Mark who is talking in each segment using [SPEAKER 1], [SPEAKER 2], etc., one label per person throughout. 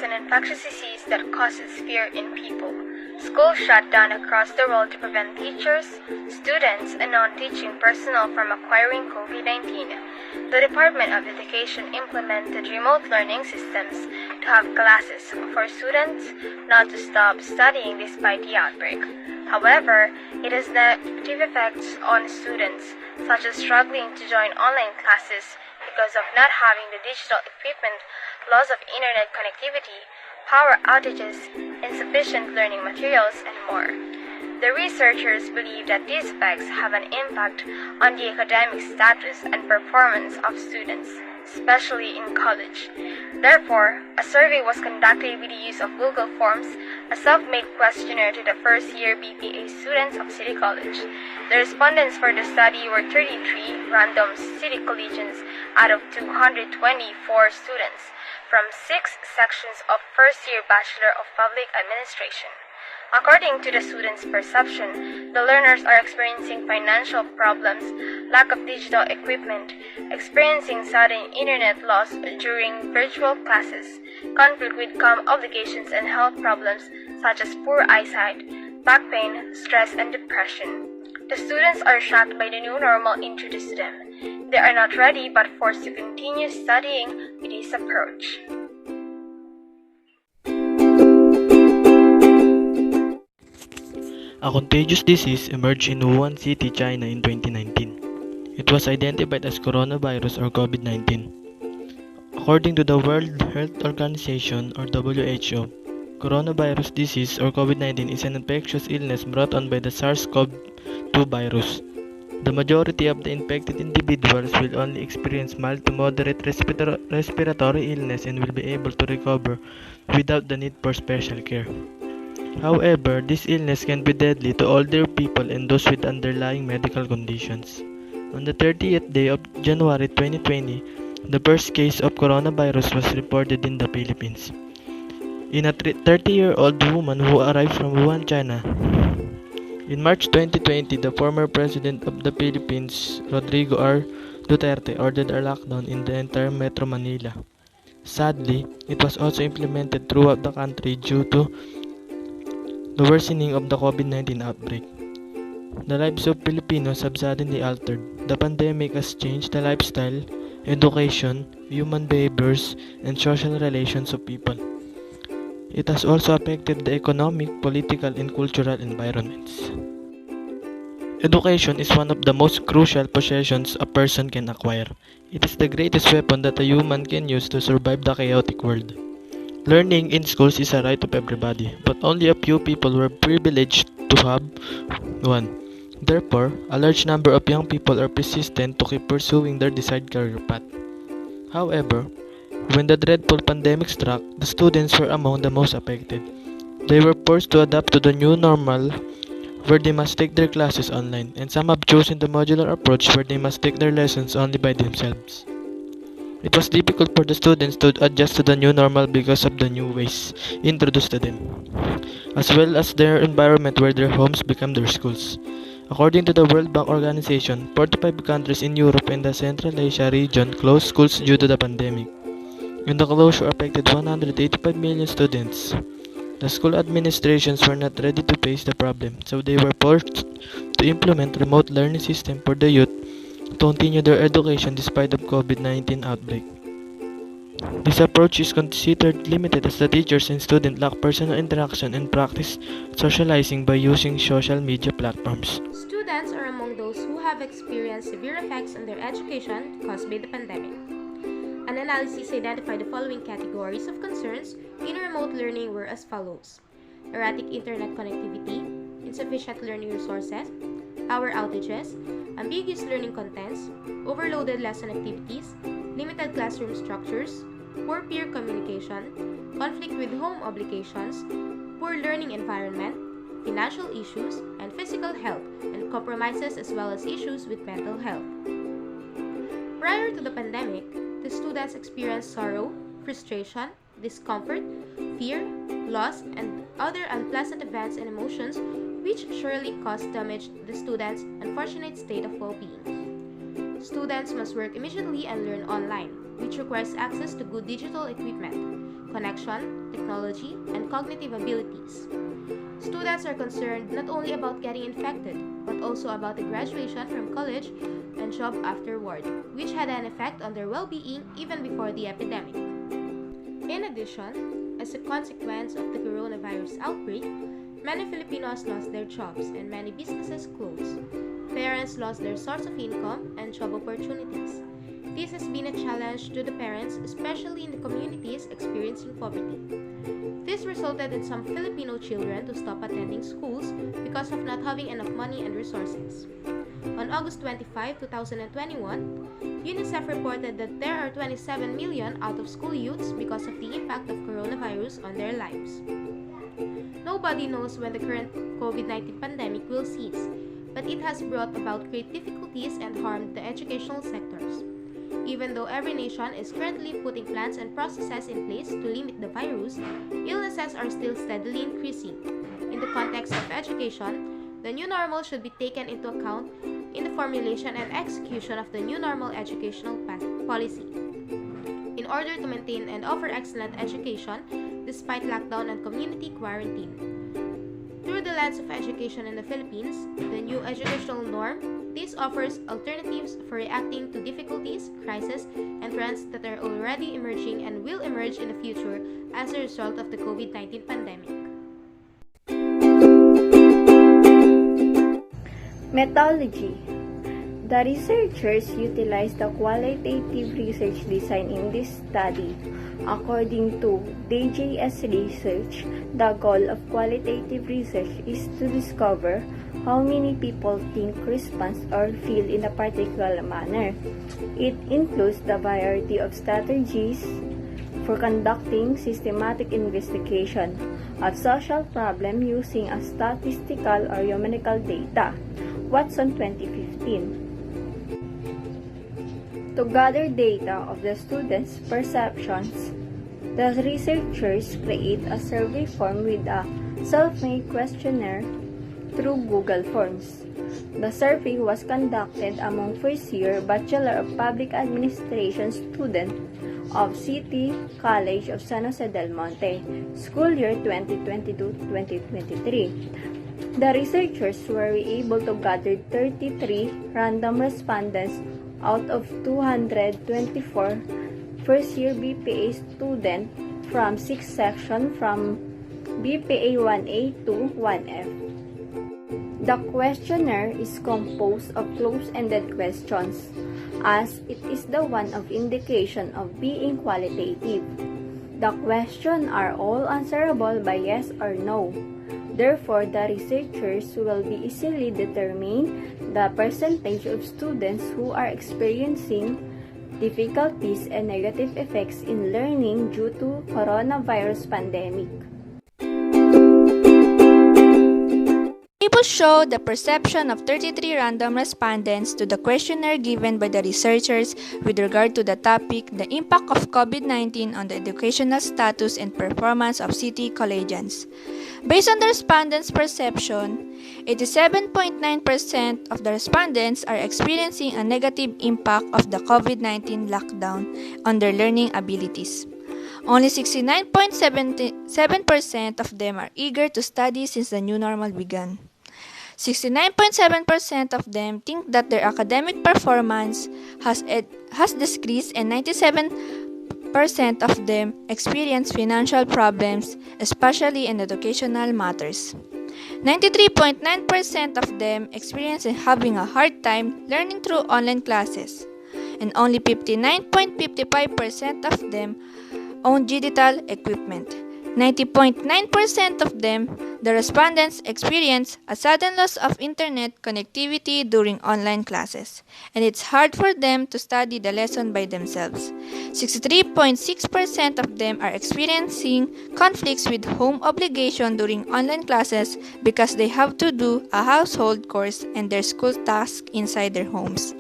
[SPEAKER 1] is an infectious disease that causes fear in people. Schools shut down across the world to prevent teachers, students, and non-teaching personnel from acquiring COVID-19. The Department of Education implemented remote learning systems to have classes for students not to stop studying despite the outbreak. However, it has negative effects on students, such as struggling to join online classes because of not having the digital equipment, loss of internet connectivity, power outages, insufficient learning materials, and more. The researchers believe that these effects have an impact on the academic status and performance of students, especially in college. Therefore, a survey was conducted with the use of Google Forms, a self-made questionnaire to the first-year BPA students of City College. The respondents for the study were 33 random City Collegians out of 224 students from 6 sections of first-year Bachelor of Public Administration. According to the students' perception, the learners are experiencing financial problems, lack of digital equipment, experiencing sudden internet loss during virtual classes, conflict with obligations and health problems such as poor eyesight, back pain, stress, and depression. The students are shocked by the new normal introduced to them. They are not ready but forced to continue studying with this approach.
[SPEAKER 2] A contagious disease emerged in Wuhan City, China in 2019. It was identified as coronavirus or COVID-19. According to the World Health Organization or WHO, coronavirus disease or COVID-19 is an infectious illness brought on by the SARS-CoV-2 virus. The majority of the infected individuals will only experience mild to moderate respiratory illness and will be able to recover without the need for special care. However, this illness can be deadly to older people and those with underlying medical conditions. On the 30th day of January 2020, the first case of coronavirus was reported in the Philippines. In a 30-year-old woman who arrived from Wuhan, China. In March 2020, the former president of the Philippines, Rodrigo R. Duterte, ordered a lockdown in the entire Metro Manila. Sadly, it was also implemented throughout the country due to the worsening of the COVID-19 outbreak. The lives of Filipinos have suddenly altered. The pandemic has changed the lifestyle, education, human behaviors, and social relations of people. It has also affected the economic, political, and cultural environments. Education is one of the most crucial possessions a person can acquire. It is the greatest weapon that a human can use to survive the chaotic world. Learning in schools is a right of everybody, but only a few people were privileged to have one. Therefore, a large number of young people are persistent to keep pursuing their desired career path. However, when the dreadful pandemic struck, the students were among the most affected. They were forced to adapt to the new normal, where they must take their classes online, and some have chosen the modular approach where they must take their lessons only by themselves. It was difficult for the students to adjust to the new normal because of the new ways introduced to them, as well as their environment where their homes become their schools. According to the World Bank Organization, 45 countries in Europe and the Central Asia region closed schools due to the pandemic, and the closure affected 185 million students. The school administrations were not ready to face the problem, so they were forced to implement remote learning system for the youth to continue their education despite of COVID-19 outbreak. This approach is considered limited as the teachers and students lack personal interaction and practice socializing by using social media platforms.
[SPEAKER 3] Students are among those who have experienced severe effects on their education caused by the pandemic. An analysis identified the following categories of concerns in remote learning were as follows: erratic internet connectivity, insufficient learning resources, power outages, ambiguous learning contents, overloaded lesson activities, limited classroom structures, poor peer communication, conflict with home obligations, poor learning environment, financial issues, and physical health, and compromises as well as issues with mental health. Prior to the pandemic, the students experienced sorrow, frustration, discomfort, fear, loss, and other unpleasant events and emotions which surely caused damage to the students' unfortunate state of well-being. Students must work immediately and learn online, which requires access to good digital equipment. connection, technology, and cognitive abilities. Students are concerned not only about getting infected, but also about the graduation from college and job afterward, which had an effect on their well-being even before the epidemic. In addition, as a consequence of the coronavirus outbreak, many Filipinos lost their jobs and many businesses closed. Parents lost their source of income and job opportunities. This has been a challenge to the parents, especially in the communities experiencing poverty. This resulted in some Filipino children to stop attending schools because of not having enough money and resources. On August 25, 2021, UNICEF reported that there are 27 million out-of-school youths because of the impact of coronavirus on their lives. Nobody knows when the current COVID-19 pandemic will cease, but it has brought about great difficulties and harmed the educational sectors. Even though every nation is currently putting plans and processes in place to limit the virus, illnesses are still steadily increasing. In the context of education, the new normal should be taken into account in the formulation and execution of the new normal educational policy. In order to maintain and offer excellent education despite lockdown and community quarantine. Through the lens of education in the Philippines, the new educational norm, this offers alternatives for reacting to difficulties, crises, and trends that are already emerging and will emerge in the future as a result of the COVID-19 pandemic.
[SPEAKER 4] Methodology. The researchers utilized the qualitative research design in this study. According to DJS research, the goal of qualitative research is to discover how many people think, respond, or feel in a particular manner. It includes the variety of strategies for conducting systematic investigation of social problem using a statistical or numerical data. Watson 2015. To gather data of the students' perceptions, the researchers create a survey form with a self-made questionnaire through Google Forms. The survey was conducted among first-year Bachelor of Public Administration students of City College of San Jose del Monte, school year 2022-2023. The researchers were able to gather 33 random respondents out of 224 first-year BPA students from 6 sections from BPA 1A to 1F. The questionnaire is composed of close-ended questions, as it is the one of indication of being qualitative. The questions are all answerable by yes or no. Therefore, the researchers will be easily determine the percentage of students who are experiencing difficulties and negative effects in learning due to coronavirus pandemic.
[SPEAKER 5] Tables show the perception of 33 random respondents to the questionnaire given by the researchers with regard to the topic, the impact of COVID-19 on the educational status and performance of city collegians. Based on the respondents' perception, 87.9% of the respondents are experiencing a negative impact of the COVID-19 lockdown on their learning abilities. Only 69.7% of them are eager to study since the new normal began. 69.7% of them think that their academic performance has decreased, and 97% of them experience financial problems, especially in educational matters. 93.9% of them experience having a hard time learning through online classes, and only 59.55% of them own digital equipment. 90.9% of them, the respondents, experience a sudden loss of internet connectivity during online classes, and it's hard for them to study the lesson by themselves. 63.6% of them are experiencing conflicts with home obligation during online classes because they have to do a household chores and their school tasks inside their homes.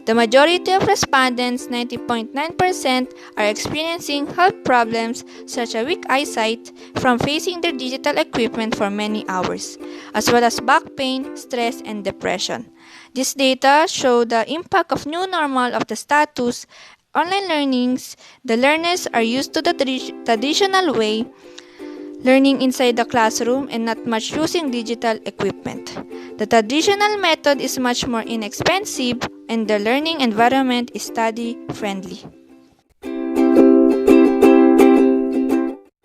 [SPEAKER 5] The majority of respondents, 90.9%, are experiencing health problems such as weak eyesight from facing their digital equipment for many hours, as well as back pain, stress, and depression. This data show the impact of new normal of the status online learnings, the learners are used to the traditional way, learning inside the classroom and not much using digital equipment. The traditional method is much more inexpensive and the learning environment is study-friendly.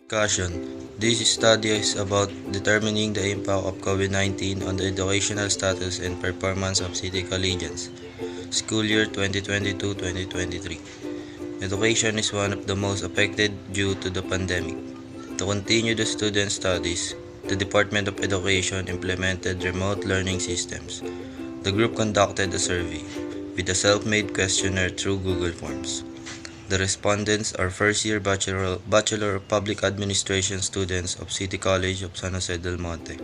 [SPEAKER 6] Caution. This study is about determining the impact of COVID-19 on the educational status and performance of city collegians. School year 2022-2023. Education is one of the most affected due to the pandemic. To continue the student studies, the Department of Education implemented remote learning systems. The group conducted a survey with a self-made questionnaire through Google Forms. The respondents are first-year Bachelor of Public Administration students of City College of San Jose del Monte.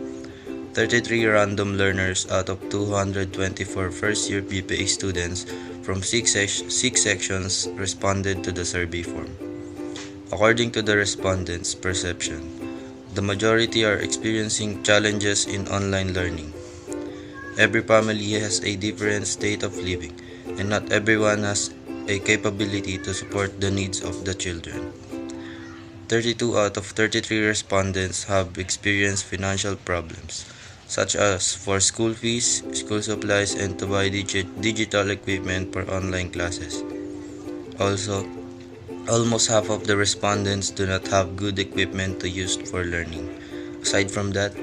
[SPEAKER 6] 33 random learners out of 224 first-year BPA students from six sections responded to the survey form. According to the respondents' perception, the majority are experiencing challenges in online learning. Every family has a different state of living, and not everyone has a capability to support the needs of the children. 32 out of 33 respondents have experienced financial problems, such as for school fees, school supplies, and to buy digital equipment for online classes. Also, almost half of the respondents do not have good equipment to use for learning. Aside from that,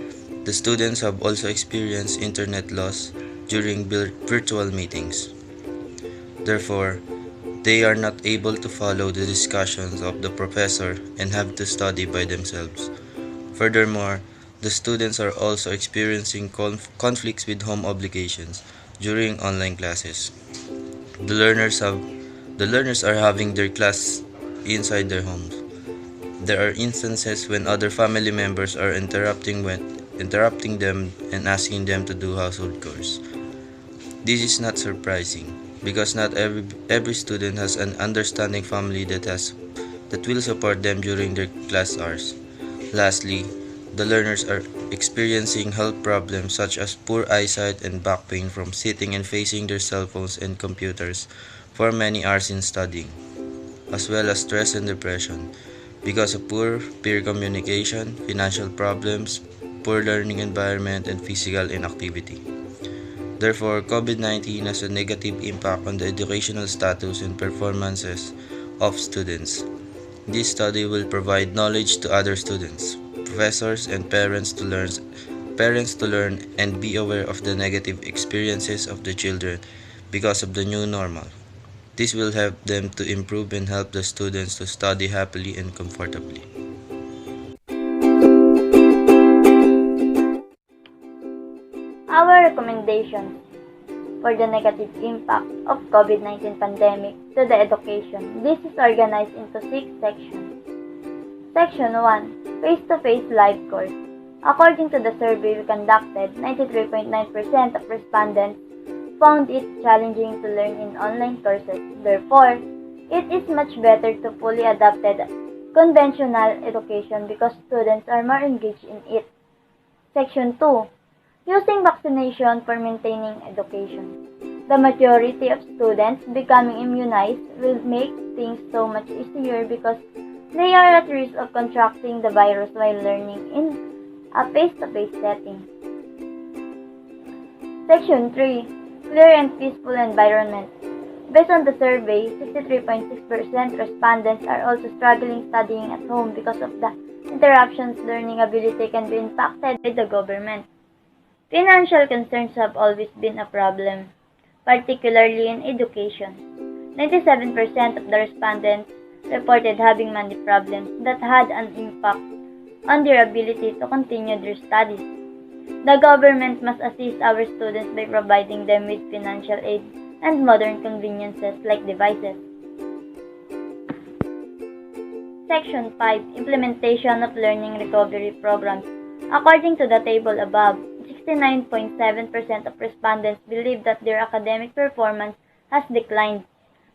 [SPEAKER 6] the students have also experienced internet loss during virtual meetings. Therefore, they are not able to follow the discussions of the professor and have to study by themselves. Furthermore, the students are also experiencing conflicts with home obligations during online classes. The learners are having their class inside their homes. There are instances when other family members are interrupting them and asking them to do household chores. This is not surprising, because not every student has an understanding family that will support them during their class hours. Lastly, the learners are experiencing health problems such as poor eyesight and back pain from sitting and facing their cell phones and computers for many hours in studying, as well as stress and depression because of poor peer communication, financial problems, poor learning environment, and physical inactivity. Therefore, COVID-19 has a negative impact on the educational status and performances of students. This study will provide knowledge to other students, professors, and parents to learn and be aware of the negative experiences of the children because of the new normal. This will help them to improve and help the students to study happily and comfortably.
[SPEAKER 7] Our recommendations for the negative impact of COVID-19 pandemic to the education. This is organized into 6 sections. Section 1. Face-to-face live course. According to the survey we conducted, 93.9% of respondents found it challenging to learn in online courses. Therefore, it is much better to fully adapted conventional education because students are more engaged in it. Section 2. Using vaccination for maintaining education. The majority of students becoming immunized will make things so much easier because they are at risk of contracting the virus while learning in a face-to-face setting. Section 3. Clear and peaceful environment. Based on the survey, 63.6% respondents are also struggling studying at home because of the interruptions learning ability can be impacted by the government. Financial concerns have always been a problem, particularly in education. 97% of the respondents reported having money problems that had an impact on their ability to continue their studies. The government must assist our students by providing them with financial aid and modern conveniences like devices. Section 5. Implementation of Learning Recovery Programs. According to the table above, 69.7% of respondents believe that their academic performance has declined.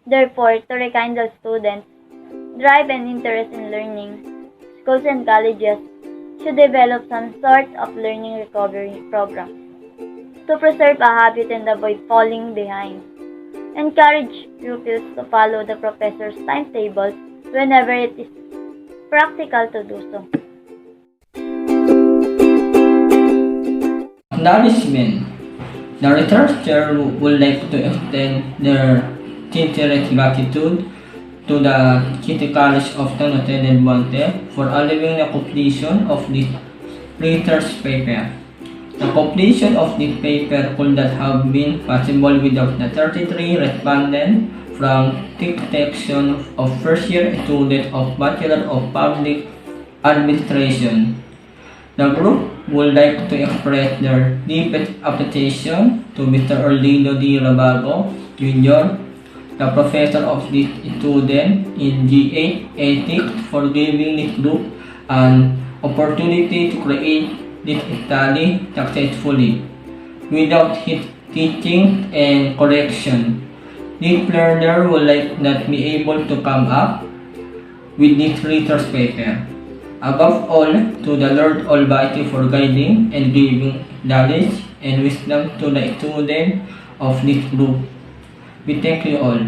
[SPEAKER 7] Therefore, to rekindle students' drive and interest in learning, schools and colleges should develop some sort of learning recovery program to preserve a habit and avoid falling behind. Encourage pupils to follow the professor's timetables whenever it is practical to do so.
[SPEAKER 8] Acknowledgement. The researcher would like to extend their sincere gratitude to the City College of San Jose del Monte for allowing the completion of this research paper. The completion of this paper could not have been possible without the 33 respondents from 6 sections of first-year students of Bachelor of Public Administration. The group would like to express their deepest appreciation to Mr. Orlino D. Rabago, Jr., the professor of this student in GA Ethics, for giving this group an opportunity to create this study successfully. Without his teaching and correction, this learner would like not be able to come up with this research paper. Above all, to the Lord Almighty for guiding and giving knowledge and wisdom to the students of this group. We thank you all.